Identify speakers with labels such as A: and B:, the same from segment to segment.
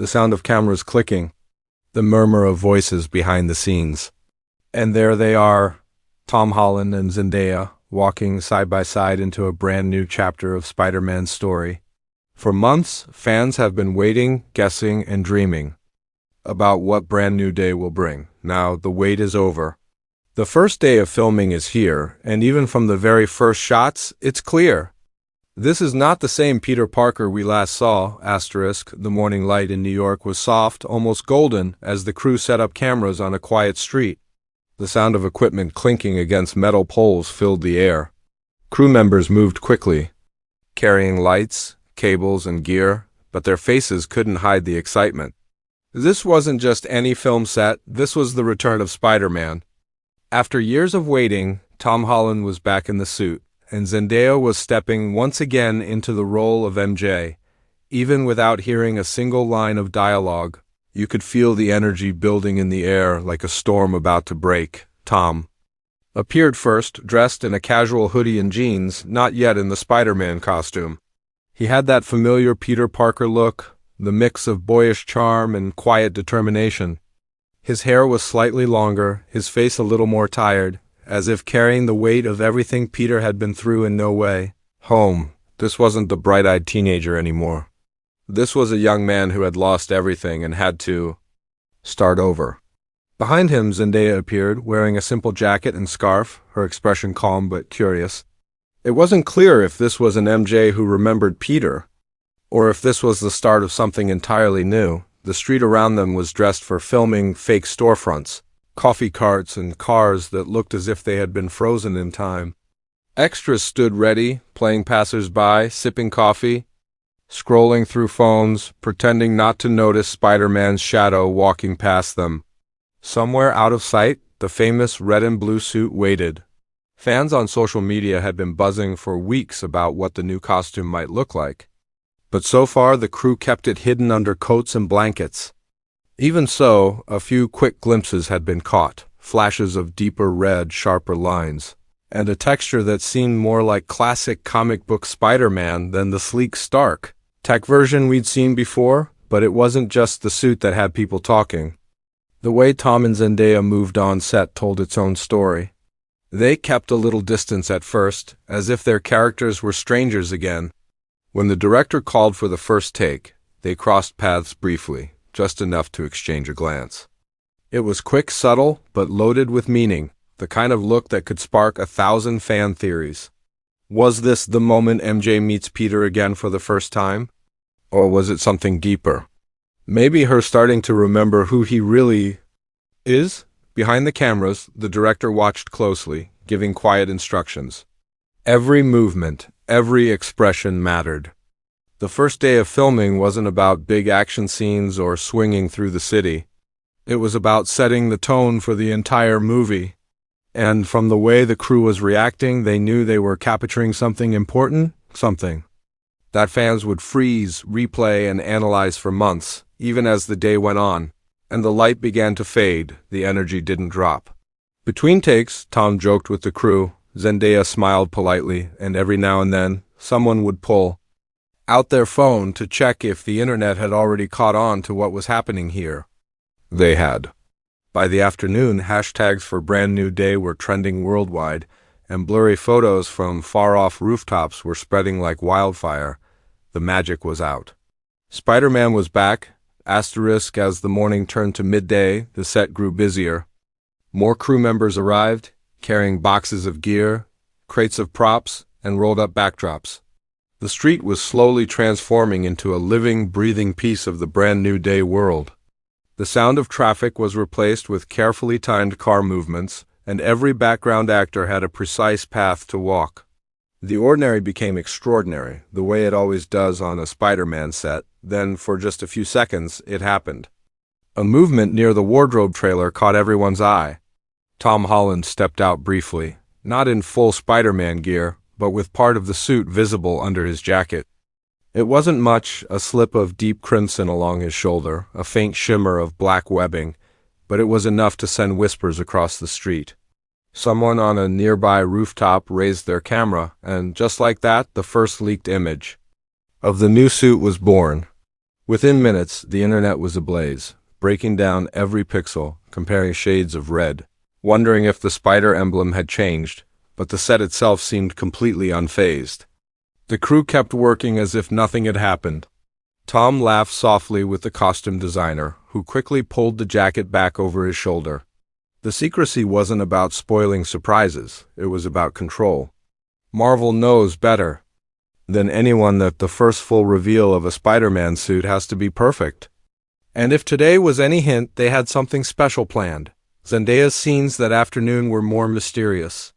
A: the sound of cameras clicking, the murmur of voices behind the scenes. And there they are, Tom Holland and Zendaya, walking side by side into a brand new chapter of Spider-Man's story. For months, fans have been waiting, guessing, and dreaming about what brand new day will bring. Now, the wait is over. The first day of filming is here, and even from the very first shots, it's clear. This is not the same Peter Parker we last saw, *. The morning light in New York was soft, almost golden, as the crew set up cameras on a quiet street. The sound of equipment clinking against metal poles filled the air. Crew members moved quickly, carrying lights, cables, and gear, but their faces couldn't hide the excitement. This wasn't just any film set, this was the return of Spider-Man. After years of waiting, Tom Holland was back in the suit, and Zendaya was stepping once again into the role of MJ. Even without hearing a single line of dialogue, you could feel the energy building in the air like a storm about to break. Tom appeared first, dressed in a casual hoodie and jeans, not yet in the Spider-Man costume. He had that familiar Peter Parker look, the mix of boyish charm and quiet determination. His hair was slightly longer, his face a little more tired, as if carrying the weight of everything Peter had been through in no way home. This wasn't the bright-eyed teenager anymore. This was a young man who had lost everything and had to start over. Behind him, Zendaya appeared, wearing a simple jacket and scarf, her expression calm but curious. It wasn't clear if this was an MJ who remembered Peter, or if this was the start of something entirely new. The street around them was dressed for filming fake storefronts, coffee carts, and cars that looked as if they had been frozen in time. Extras stood ready, playing passers-by, sipping coffee, scrolling through phones, pretending not to notice Spider-Man's shadow walking past them. Somewhere out of sight, the famous red and blue suit waited. Fans on social media had been buzzing for weeks about what the new costume might look like. But so far, the crew kept it hidden under coats and blankets. Even so, a few quick glimpses had been caught, flashes of deeper red, sharper lines, and a texture that seemed more like classic comic book Spider-Man than the sleek Stark tech version we'd seen before. But it wasn't just the suit that had people talking. The way Tom and Zendaya moved on set told its own story. They kept a little distance at first, as if their characters were strangers again. When the director called for the first take, they crossed paths briefly, just enough to exchange a glance. It was quick, subtle, but loaded with meaning, the kind of look that could spark 1,000 fan theories. Was this the moment MJ meets Peter again for the first time? Or was it something deeper? Maybe her starting to remember who he really is? Behind the cameras, the director watched closely, giving quiet instructions. Every movement, every expression mattered. The first day of filming wasn't about big action scenes or swinging through the city. It was about setting the tone for the entire movie. And from the way the crew was reacting, they knew they were capturing something important, something that fans would freeze, replay, and analyze for months, even as the day went on. And the light began to fade, the energy didn't drop. Between takes, Tom joked with the crew. Zendaya smiled politely, and every now and then, someone would pull out their phone to check if the internet had already caught on to what was happening here. They had. By the afternoon, hashtags for Brand New Day were trending worldwide, and blurry photos from far-off rooftops were spreading like wildfire. The magic was out. Spider-Man was back. As the morning turned to midday, the set grew busier. More crew members arrived, carrying boxes of gear, crates of props, and rolled-up backdrops. The street was slowly transforming into a living, breathing piece of the Brand New Day world. The sound of traffic was replaced with carefully timed car movements, and every background actor had a precise path to walk. The ordinary became extraordinary, the way it always does on a Spider-Man set. Then, for just a few seconds, it happened. A movement near the wardrobe trailer caught everyone's eye. Tom Holland stepped out briefly, not in full Spider-Man gear, but with part of the suit visible under his jacket. It wasn't much, a slip of deep crimson along his shoulder, a faint shimmer of black webbing, but it was enough to send whispers across the street. Someone on a nearby rooftop raised their camera, and just like that, the first leaked image of the new suit was born. Within minutes, the internet was ablaze, breaking down every pixel, comparing shades of red, wondering if the spider emblem had changed, but the set itself seemed completely unfazed. The crew kept working as if nothing had happened. Tom laughed softly with the costume designer, who quickly pulled the jacket back over his shoulder. The secrecy wasn't about spoiling surprises, it was about control. Marvel knows better than anyone that the first full reveal of a Spider-Man suit has to be perfect. And if today was any hint, they had something special planned. Zendaya's scenes that afternoon were more mysterious.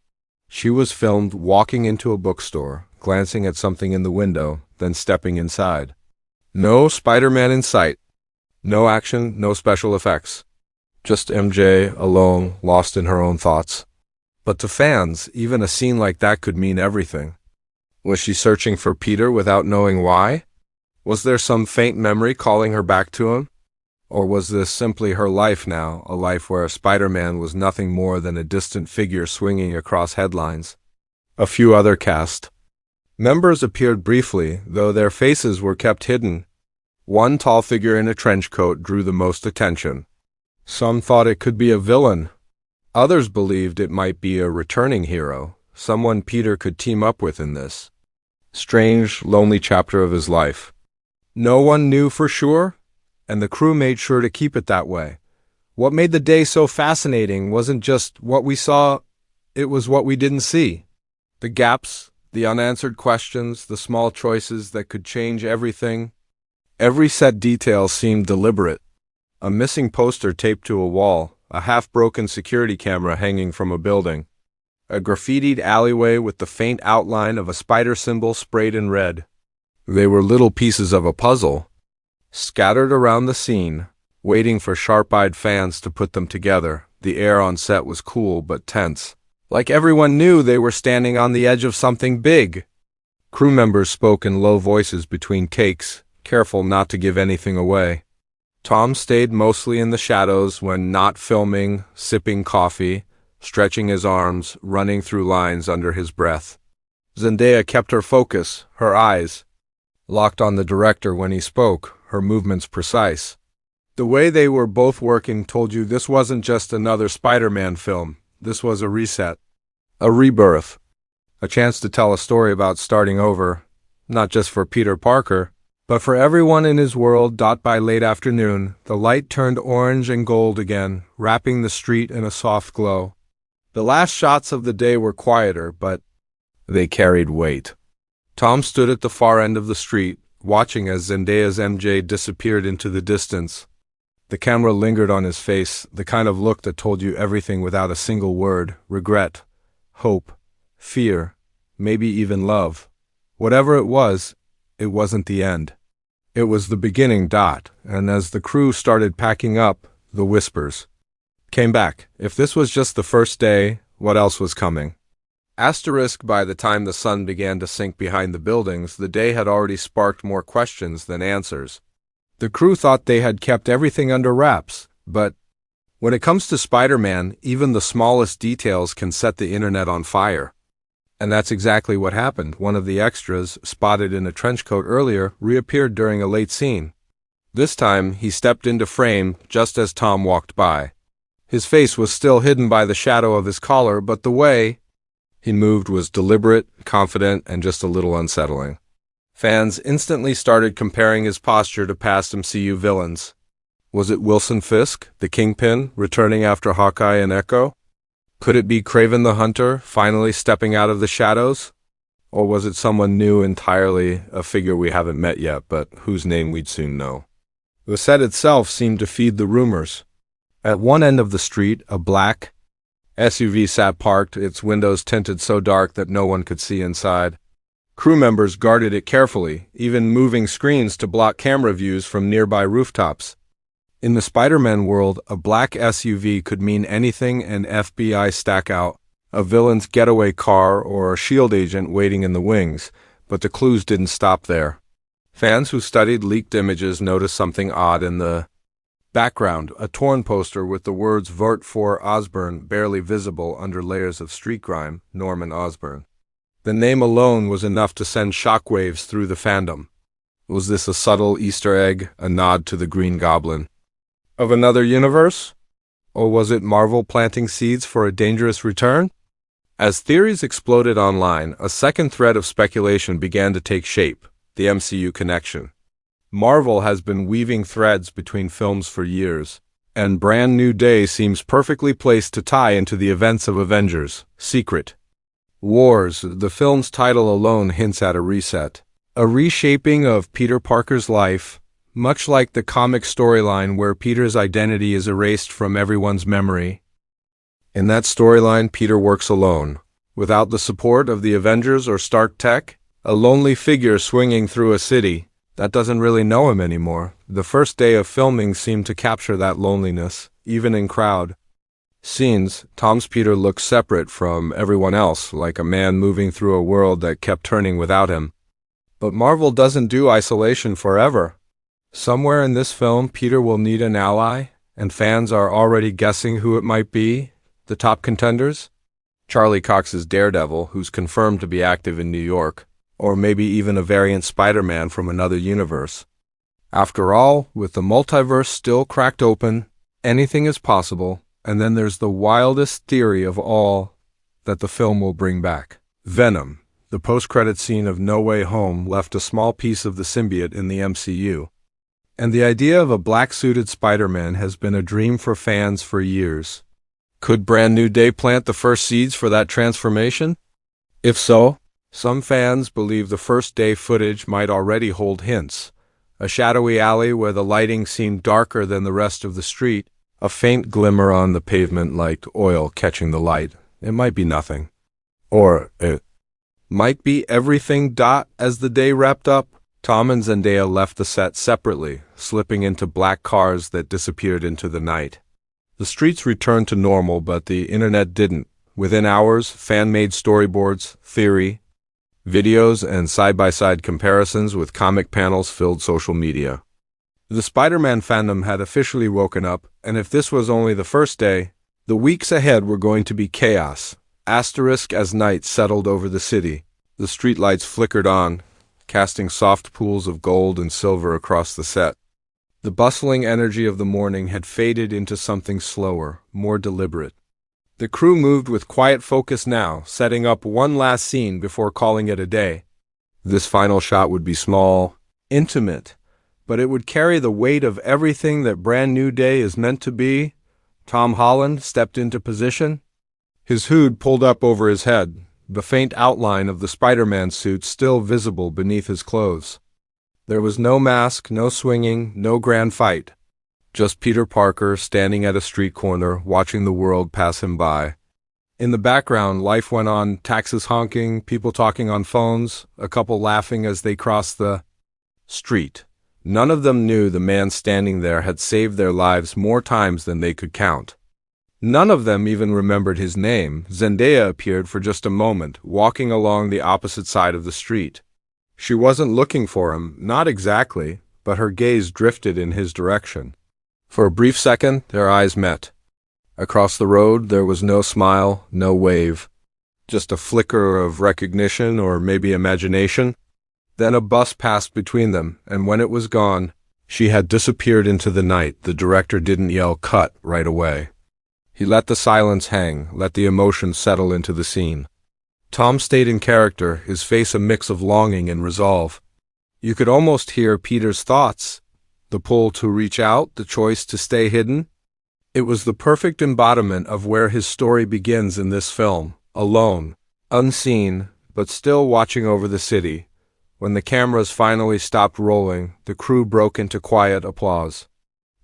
A: She was filmed walking into a bookstore, glancing at something in the window, then stepping inside. No Spider-Man in sight. No action, no special effects. Just MJ, alone, lost in her own thoughts. But to fans, even a scene like that could mean everything. Was she searching for Peter without knowing why? Was there some faint memory calling her back to him? Or was this simply her life now, a life where Spider-Man was nothing more than a distant figure swinging across headlines? A few other cast members appeared briefly, though their faces were kept hidden. One tall figure in a trench coat drew the most attention. Some thought it could be a villain. Others believed it might be a returning hero, someone Peter could team up with in this strange, lonely chapter of his life. No one knew for sure, and the crew made sure to keep it that way. What made the day so fascinating wasn't just what we saw, it was what we didn't see. The gaps, the unanswered questions, the small choices that could change everything. Every set detail seemed deliberate. A missing poster taped to a wall, a half-broken security camera hanging from a building, a graffitied alleyway with the faint outline of a spider symbol sprayed in red. They were little pieces of a puzzle, scattered around the scene, waiting for sharp-eyed fans to put them together. The air on set was cool but tense. Like everyone knew they were standing on the edge of something big. Crew members spoke in low voices between takes, careful not to give anything away. Tom stayed mostly in the shadows when not filming, sipping coffee, stretching his arms, running through lines under his breath. Zendaya kept her focus, her eyes locked on the director when he spoke, her movements precise. The way they were both working told you this wasn't just another Spider-Man film. This was a reset, a rebirth, a chance to tell a story about starting over, not just for Peter Parker, but for everyone in his world. By late afternoon, the light turned orange and gold again, wrapping the street in a soft glow. The last shots of the day were quieter, but they carried weight. Tom stood at the far end of the street, watching as Zendaya's MJ disappeared into the distance. The camera lingered on his face, the kind of look that told you everything without a single word: regret, hope, fear, maybe even love. Whatever it wasn't the end. It was the beginning. And as the crew started packing up, the whispers came back. If this was just the first day, what else was coming? Asterisk, by the time the sun began to sink behind the buildings, the day had already sparked more questions than answers. The crew thought they had kept everything under wraps, but when it comes to Spider-Man, even the smallest details can set the internet on fire. And that's exactly what happened. One of the extras, spotted in a trench coat earlier, reappeared during a late scene. This time, he stepped into frame just as Tom walked by. His face was still hidden by the shadow of his collar, but the way he moved was deliberate, confident, and just a little unsettling. Fans instantly started comparing his posture to past MCU villains. Was it Wilson Fisk, the Kingpin, returning after Hawkeye and Echo? Could it be Kraven the Hunter, finally stepping out of the shadows? Or was it someone new entirely, a figure we haven't met yet, but whose name we'd soon know? The set itself seemed to feed the rumors. At one end of the street, a black SUV sat parked, its windows tinted so dark that no one could see inside. Crew members guarded it carefully, even moving screens to block camera views from nearby rooftops. In the Spider-Man world, a black SUV could mean anything: an FBI stackout, a villain's getaway car, or a SHIELD agent waiting in the wings, but the clues didn't stop there. Fans who studied leaked images noticed something odd in the background: a torn poster with the words "Vote for Osborn" barely visible under layers of street grime. Norman Osborn. The name alone was enough to send shockwaves through the fandom. Was this a subtle Easter egg, a nod to the Green Goblin of another universe? Or was it Marvel planting seeds for a dangerous return? As theories exploded online, a second thread of speculation began to take shape: the MCU connection. Marvel has been weaving threads between films for years, and Brand New Day seems perfectly placed to tie into the events of Avengers: Secret Wars. The film's title alone hints at a reset, a reshaping of Peter Parker's life, much like the comic storyline where Peter's identity is erased from everyone's memory. In that storyline, Peter works alone, without the support of the Avengers or Stark Tech, a lonely figure swinging through a city that doesn't really know him anymore. The first day of filming seemed to capture that loneliness, even in crowd scenes. Tom's Peter looks separate from everyone else, like a man moving through a world that kept turning without him. But Marvel doesn't do isolation forever. Somewhere in this film, Peter will need an ally, and fans are already guessing who it might be. The top contenders? Charlie Cox's Daredevil, who's confirmed to be active in New York, or maybe even a variant Spider-Man from another universe. After all, with the multiverse still cracked open, anything is possible. And then there's the wildest theory of all that the film will bring back: Venom. The post-credit scene of No Way Home left a small piece of the symbiote in the MCU. And the idea of a black-suited Spider-Man has been a dream for fans for years. Could Brand New Day plant the first seeds for that transformation? If so, some fans believe the first day footage might already hold hints. A shadowy alley where the lighting seemed darker than the rest of the street, a faint glimmer on the pavement like oil catching the light. It might be nothing. Or it might be everything. As the day wrapped up, Tom and Zendaya left the set separately, slipping into black cars that disappeared into the night. The streets returned to normal, but the internet didn't. Within hours, fan-made storyboards, theory, videos, and side-by-side comparisons with comic panels filled social media. The Spider-Man fandom had officially woken up, and if this was only the first day, the weeks ahead were going to be chaos. As night settled over the city, the streetlights flickered on, casting soft pools of gold and silver across the set. The bustling energy of the morning had faded into something slower, more deliberate. The crew moved with quiet focus now, setting up one last scene before calling it a day. This final shot would be small, intimate, but it would carry the weight of everything that Brand New Day is meant to be. Tom Holland stepped into position, his hood pulled up over his head, the faint outline of the Spider-Man suit still visible beneath his clothes. There was no mask, no swinging, no grand fight. Just Peter Parker standing at a street corner, watching the world pass him by. In the background, life went on, taxis honking, people talking on phones, a couple laughing as they crossed the street. None of them knew the man standing there had saved their lives more times than they could count. None of them even remembered his name. Zendaya appeared for just a moment, walking along the opposite side of the street. She wasn't looking for him, not exactly, but her gaze drifted in his direction. For a brief second, their eyes met. Across the road, there was no smile, no wave, just a flicker of recognition or maybe imagination. Then a bus passed between them, and when it was gone, she had disappeared into the night. The director didn't yell "cut" right away. He let the silence hang, let the emotion settle into the scene. Tom stayed in character, his face a mix of longing and resolve. You could almost hear Peter's thoughts, the pull to reach out, the choice to stay hidden. It was the perfect embodiment of where his story begins in this film, alone, unseen, but still watching over the city. When the cameras finally stopped rolling, the crew broke into quiet applause.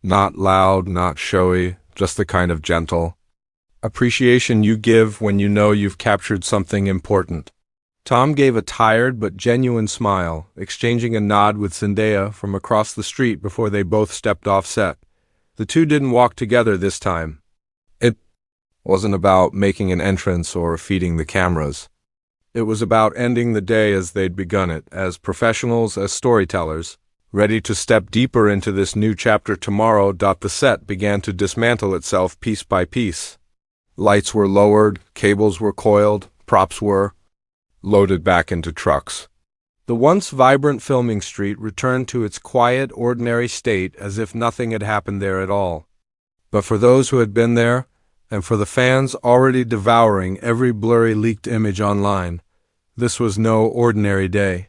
A: Not loud, not showy, just the kind of gentle appreciation you give when you know you've captured something important. Tom gave a tired but genuine smile, exchanging a nod with Zendaya from across the street before they both stepped off set. The two didn't walk together this time. It wasn't about making an entrance or feeding the cameras. It was about ending the day as they'd begun it, as professionals, as storytellers, ready to step deeper into this new chapter tomorrow. The set began to dismantle itself piece by piece. Lights were lowered, cables were coiled, props were loaded back into trucks. The once vibrant filming street returned to its quiet, ordinary state as if nothing had happened there at all. But for those who had been there, and for the fans already devouring every blurry leaked image online, this was no ordinary day.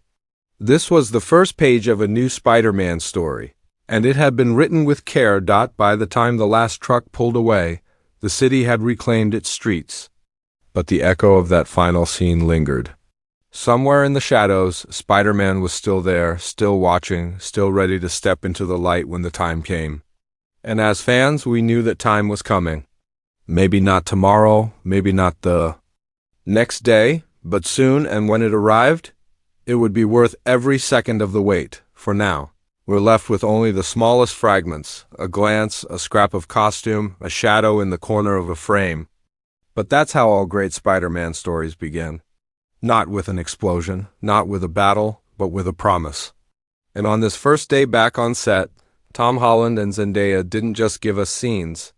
A: This was the first page of a new Spider-Man story, and it had been written with care. By the time the last truck pulled away, the city had reclaimed its streets. But the echo of that final scene lingered. Somewhere in the shadows, Spider-Man was still there, still watching, still ready to step into the light when the time came. And as fans, we knew that time was coming. Maybe not tomorrow, maybe not the next day, but soon, and when it arrived, it would be worth every second of the wait. For now, we're left with only the smallest fragments, a glance, a scrap of costume, a shadow in the corner of a frame. But that's how all great Spider-Man stories begin. Not with an explosion, not with a battle, but with a promise. And on this first day back on set, Tom Holland and Zendaya didn't just give us scenes.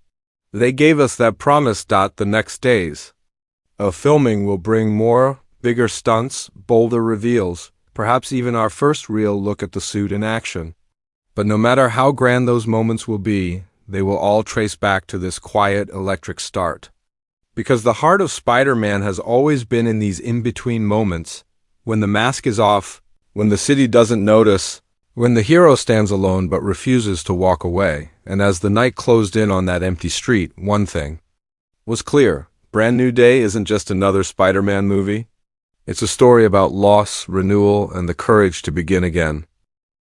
A: They gave us that promise. The next days of filming will bring more, bigger stunts, bolder reveals, perhaps even our first real look at the suit in action. But no matter how grand those moments will be, they will all trace back to this quiet, electric start. Because the heart of Spider-Man has always been in these in-between moments, when the mask is off, when the city doesn't notice, when the hero stands alone but refuses to walk away. And as the night closed in on that empty street, one thing was clear. Brand New Day isn't just another Spider-Man movie. It's a story about loss, renewal, and the courage to begin again.